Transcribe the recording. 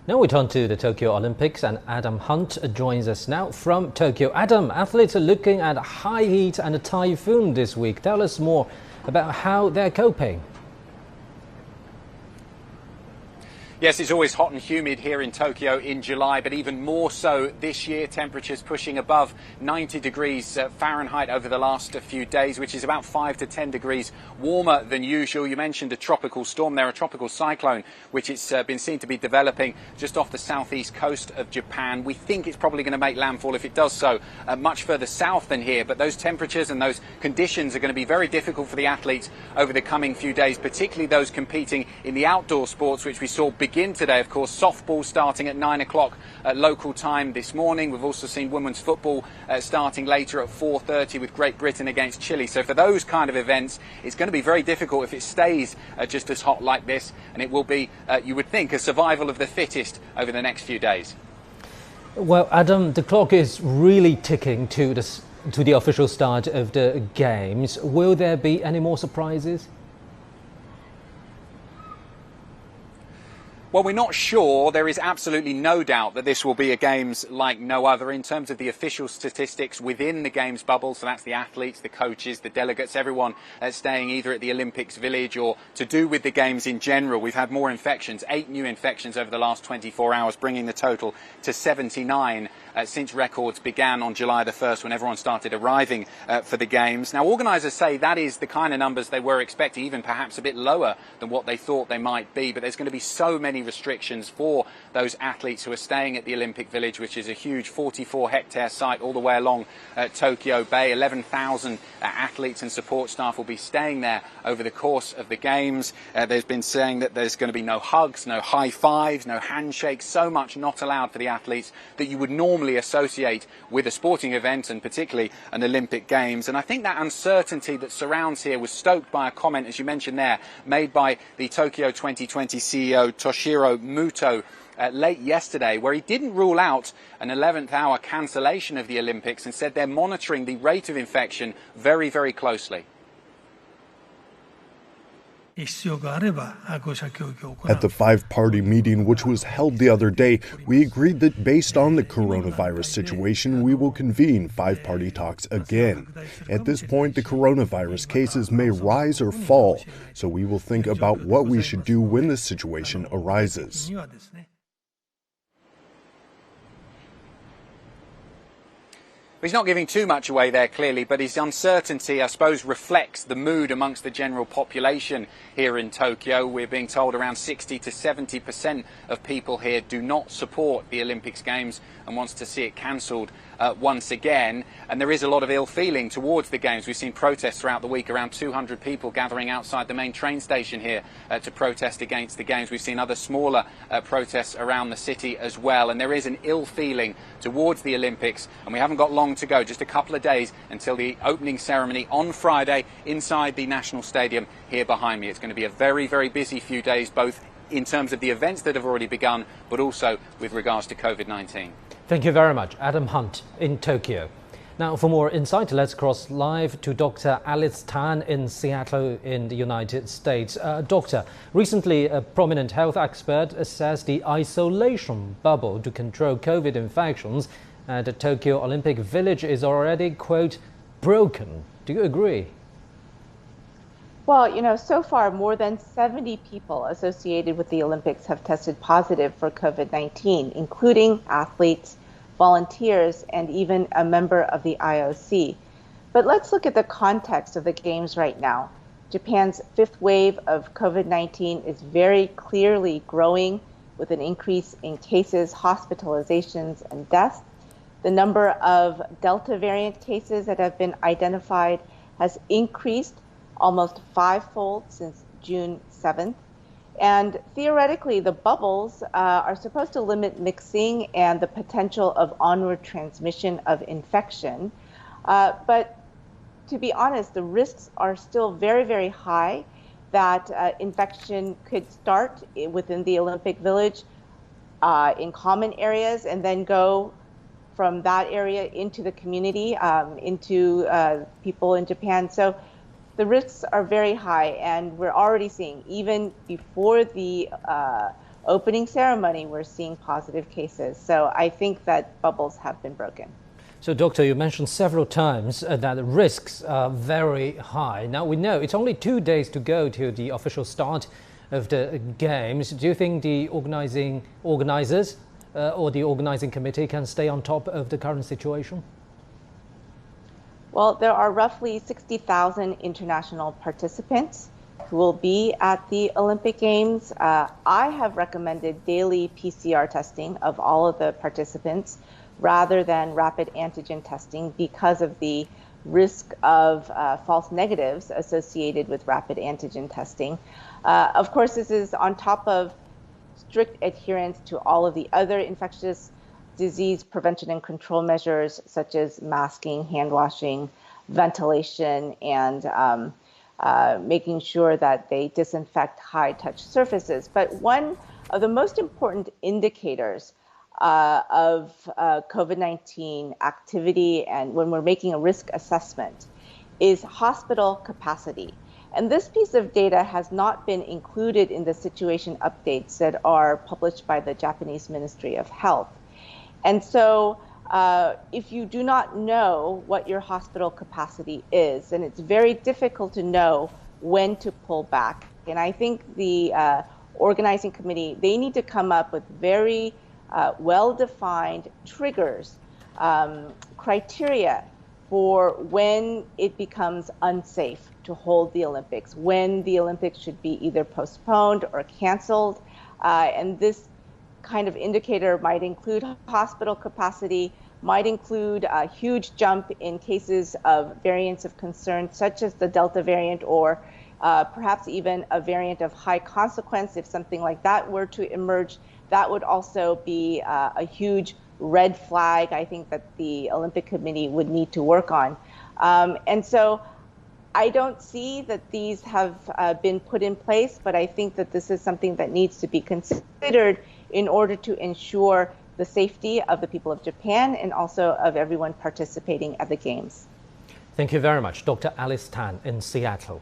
Now we turn to the Tokyo Olympics, and Adam Hunt joins us now from Tokyo. Adam, athletes are looking at high heat and a typhoon this week. Tell us more about how they're coping. Yes, it's always hot and humid here in Tokyo in July, but even more so this year. Temperatures pushing above 90 degrees Fahrenheit over the last few days, which is about 5 to 10 degrees warmer than usual. You mentioned a tropical storm there, a tropical cyclone, which it's been seen to be developing just off the southeast coast of Japan. We think it's probably going to make landfall, if it does so, much further south than here. But those temperatures and those conditions are going to be very difficult for the athletes over the coming few days, particularly those competing in the outdoor sports, which we saw begin today. Of course, softball starting at 9 o'clock local time this morning. We've also seen women's football starting later at 4:30 with Great Britain against Chile. So for those kind of events, it's going to be very difficult if it stays just as hot like this, and it will be, you would think, a survival of the fittest over the next few days. Well, Adam, the clock is really ticking to the official start of the games. Will there be any more surprises? Well, we're not sure. There is absolutely no doubt that this will be a Games like no other in terms of the official statistics within the Games bubble. So that's the athletes, the coaches, the delegates, everyone staying either at the Olympics Village or to do with the Games in general. We've had more infections, 8 new infections over the last 24 hours, bringing the total to 79 since records began on July the 1st when everyone started arriving for the Games. Now, organisers say that is the kind of numbers they were expecting, even perhaps a bit lower than what they thought they might be. But there's going to be so many restrictions for those athletes who are staying at the Olympic Village, which is a huge 44-hectare site all the way along Tokyo Bay. 11,000 athletes and support staff will be staying there over the course of the Games. There's been saying that there's going to be no hugs, no high fives, no handshakes, so much not allowed for the athletes that you would normally associate with a sporting event, and particularly an Olympic Games. And I think that uncertainty that surrounds here was stoked by a comment, as you mentioned there, made by the Tokyo 2020 CEO Toshiro Muto late yesterday, where he didn't rule out an 11th hour cancellation of the Olympics and said they're monitoring the rate of infection very, very closely. At the five-party meeting, which was held the other day, we agreed that based on the coronavirus situation, we will convene five-party talks again. At this point, the coronavirus cases may rise or fall, so we will think about what we should do when this situation arises. He's not giving too much away there, clearly, but his uncertainty, I suppose, reflects the mood amongst the general population here in Tokyo. We're being told around 60 to 70% of people here do not support the Olympics Games and wants to see it cancelled once again. And there is a lot of ill feeling towards the Games. We've seen protests throughout the week, around 200 people gathering outside the main train station here to protest against the Games. We've seen other smaller protests around the city as well. And there is an ill feeling towards the Olympics, and we haven't got long to go, just a couple of days until the opening ceremony on Friday inside the National Stadium here behind me. It's going to be a very, very busy few days, both in terms of the events that have already begun, but also with regards to COVID-19. Thank you very much, Adam Hunt in Tokyo. Now, for more insight, let's cross live to Dr. Alice Tan in Seattle in the United States. Doctor, recently a prominent health expert assessed the isolation bubble to control COVID infections at the Tokyo Olympic Village is already, quote, broken. Do you agree? Well, so far more than 70 people associated with the Olympics have tested positive for COVID-19, including athletes, volunteers, and even a member of the IOC. But let's look at the context of the Games right now. Japan's fifth wave of COVID-19 is very clearly growing, with an increase in cases, hospitalizations, and deaths. The number of Delta variant cases that have been identified has increased almost fivefold since June 7th. And theoretically, the bubbles are supposed to limit mixing and the potential of onward transmission of infection. But to be honest, the risks are still very, very high that infection could start within the Olympic Village in common areas and then go from that area into the community, into people in Japan. So the risks are very high, and we're already seeing, even before the opening ceremony, we're seeing positive cases. So I think that bubbles have been broken. So, Doctor, you mentioned several times that the risks are very high. Now, we know it's only 2 days to go to the official start of the Games. Do you think the organizers or the organizing committee can stay on top of the current situation? Well, there are roughly 60,000 international participants who will be at the Olympic Games. I have recommended daily PCR testing of all of the participants rather than rapid antigen testing because of the risk of false negatives associated with rapid antigen testing. Of course, this is on top of strict adherence to all of the other infectious disease prevention and control measures, such as masking, hand washing, ventilation, and making sure that they disinfect high-touch surfaces. But one of the most important indicators of COVID-19 activity and when we're making a risk assessment is hospital capacity. And this piece of data has not been included in the situation updates that are published by the Japanese Ministry of Health. And so if you do not know what your hospital capacity is, then it's very difficult to know when to pull back. And I think the organizing committee, they need to come up with very well-defined triggers, criteria for when it becomes unsafe to hold the Olympics, when the Olympics should be either postponed or canceled. And this kind of indicator might include hospital capacity, might include a huge jump in cases of variants of concern, such as the Delta variant, or perhaps even a variant of high consequence. If something like that were to emerge, that would also be a huge red flag, I think, that the Olympic Committee would need to work on. And so I don't see that these have been put in place, but I think that this is something that needs to be considered in order to ensure the safety of the people of Japan and also of everyone participating at the Games. Thank you very much, Dr. Alice Tan in Seattle.